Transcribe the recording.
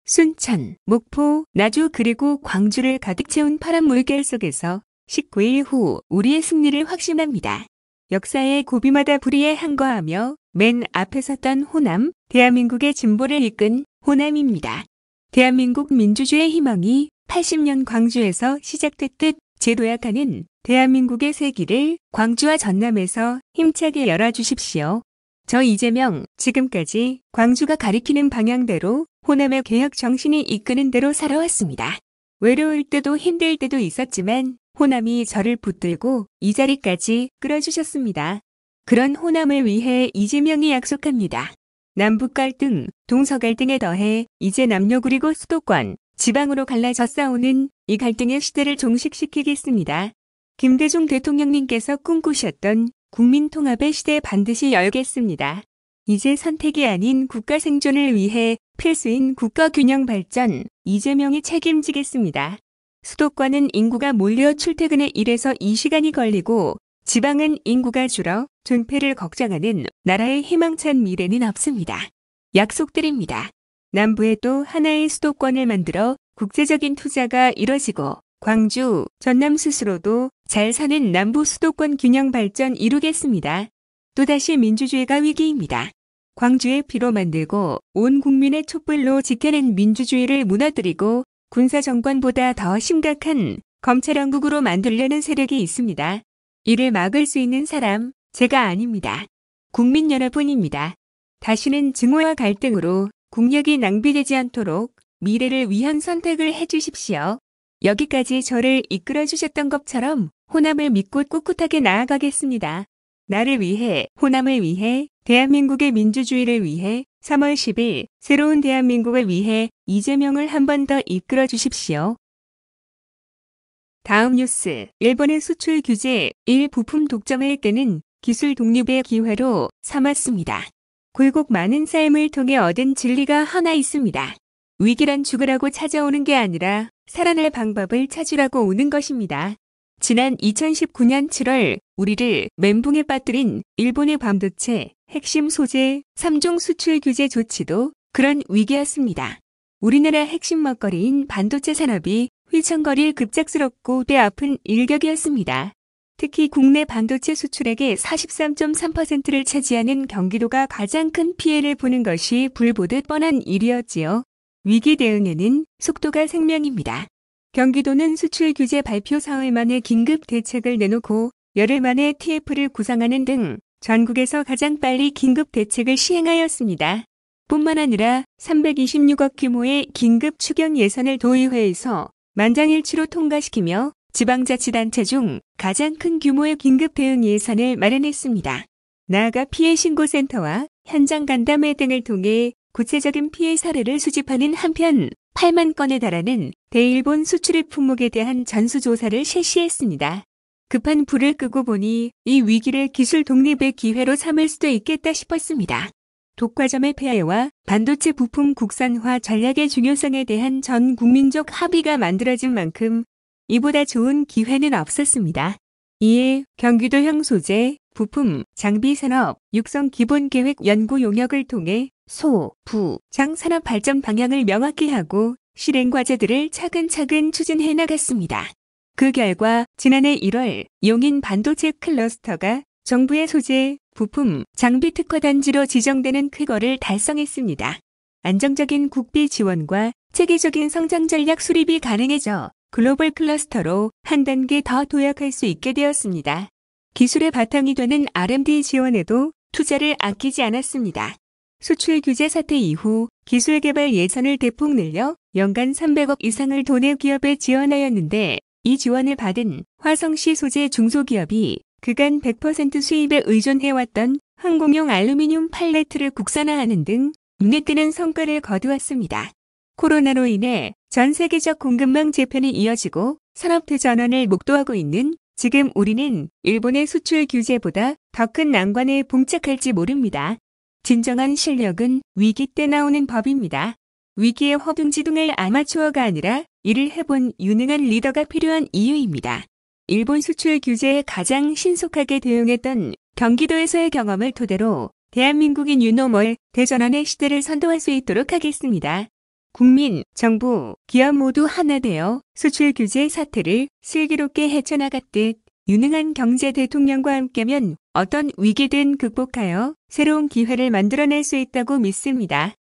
순천, 목포, 나주 그리고 광주를 가득 채운 파란 물결 속에서 19일 후 우리의 승리를 확신합니다. 역사의 고비마다 불의에 항거하며 맨 앞에 섰던 호남, 대한민국의 진보를 이끈 호남입니다. 대한민국 민주주의의 희망이 80년 광주에서 시작됐듯 재도약하는 대한민국의 새 길을 광주와 전남에서 힘차게 열어주십시오. 저 이재명, 지금까지 광주가 가리키는 방향대로 호남의 개혁 정신이 이끄는 대로 살아왔습니다. 외로울 때도 힘들 때도 있었지만 호남이 저를 붙들고 이 자리까지 끌어주셨습니다. 그런 호남을 위해 이재명이 약속합니다. 남북 갈등, 동서 갈등에 더해 이제 남녀 그리고 수도권, 지방으로 갈라져 싸우는 이 갈등의 시대를 종식시키겠습니다. 김대중 대통령님께서 꿈꾸셨던 국민 통합의 시대 반드시 열겠습니다. 이제 선택이 아닌 국가 생존을 위해 필수인 국가 균형 발전, 이재명이 책임지겠습니다. 수도권은 인구가 몰려 출퇴근에 1에서 2시간이 걸리고 지방은 인구가 줄어 존폐를 걱정하는 나라의 희망찬 미래는 없습니다. 약속드립니다. 남부에 또 하나의 수도권을 만들어 국제적인 투자가 이뤄지고 광주, 전남 스스로도 잘 사는 남부 수도권 균형 발전 이루겠습니다. 또다시 민주주의가 위기입니다. 광주의 피로 만들고 온 국민의 촛불로 지켜낸 민주주의를 무너뜨리고 군사정권보다 더 심각한 검찰왕국으로 만들려는 세력이 있습니다. 이를 막을 수 있는 사람, 제가 아닙니다. 국민 여러분입니다. 다시는 증오와 갈등으로 국력이 낭비되지 않도록 미래를 위한 선택을 해주십시오. 여기까지 저를 이끌어주셨던 것처럼 호남을 믿고 꿋꿋하게 나아가겠습니다. 나를 위해, 호남을 위해, 대한민국의 민주주의를 위해 3월 10일 새로운 대한민국을 위해 이재명을 한 번 더 이끌어 주십시오. 다음 뉴스, 일본의 수출 규제, 부품 독점을 끄는 기술 독립의 기회로 삼았습니다. 굴곡 많은 삶을 통해 얻은 진리가 하나 있습니다. 위기란 죽으라고 찾아오는 게 아니라 살아날 방법을 찾으라고 오는 것입니다. 지난 2019년 7월 우리를 멘붕에 빠뜨린 일본의 반도체 핵심 소재 3종 수출 규제 조치도 그런 위기였습니다. 우리나라 핵심 먹거리인 반도체 산업이 휘청거릴 급작스럽고 뼈아픈 일격이었습니다. 특히 국내 반도체 수출액의 43.3%를 차지하는 경기도가 가장 큰 피해를 보는 것이 불보듯 뻔한 일이었지요. 위기 대응에는 속도가 생명입니다. 경기도는 수출 규제 발표 사흘 만에 긴급 대책을 내놓고 열흘 만에 TF를 구상하는 등 전국에서 가장 빨리 긴급 대책을 시행하였습니다. 뿐만 아니라 326억 규모의 긴급 추경 예산을 도의회에서 만장일치로 통과시키며 지방자치단체 중 가장 큰 규모의 긴급 대응 예산을 마련했습니다. 나아가 피해 신고센터와 현장 간담회 등을 통해 구체적인 피해 사례를 수집하는 한편 8만 건에 달하는 대일본 수출입 품목에 대한 전수조사를 실시했습니다. 급한 불을 끄고 보니 이 위기를 기술 독립의 기회로 삼을 수도 있겠다 싶었습니다. 독과점의 폐해와 반도체 부품 국산화 전략의 중요성에 대한 전 국민적 합의가 만들어진 만큼 이보다 좋은 기회는 없었습니다. 이에 경기도형 소재, 부품, 장비 산업, 육성 기본계획 연구 용역을 통해 소, 부, 장 산업 발전 방향을 명확히 하고 실행 과제들을 차근차근 추진해 나갔습니다. 그 결과 지난해 1월 용인 반도체 클러스터가 정부의 소재, 부품, 장비 특화 단지로 지정되는 쾌거를 달성했습니다. 안정적인 국비 지원과 체계적인 성장 전략 수립이 가능해져 글로벌 클러스터로 한 단계 더 도약할 수 있게 되었습니다. 기술의 바탕이 되는 R&D 지원에도 투자를 아끼지 않았습니다. 수출 규제 사태 이후 기술 개발 예산을 대폭 늘려 연간 300억 이상을 도내 기업에 지원하였는데 이 지원을 받은 화성시 소재 중소기업이 그간 100% 수입에 의존해왔던 항공용 알루미늄 팔레트를 국산화하는 등 눈에 띄는 성과를 거두었습니다. 코로나로 인해 전 세계적 공급망 재편이 이어지고 산업 대전환을 목도하고 있는 지금 우리는 일본의 수출 규제보다 더 큰 난관에 봉착할지 모릅니다. 진정한 실력은 위기 때 나오는 법입니다. 위기에 허둥지둥할 아마추어가 아니라 일을 해본 유능한 리더가 필요한 이유입니다. 일본 수출 규제에 가장 신속하게 대응했던 경기도에서의 경험을 토대로 대한민국인 뉴노멀 대전환의 시대를 선도할 수 있도록 하겠습니다. 국민, 정부, 기업 모두 하나 되어 수출 규제 사태를 슬기롭게 헤쳐나갔듯 유능한 경제 대통령과 함께면 어떤 위기든 극복하여 새로운 기회를 만들어낼 수 있다고 믿습니다.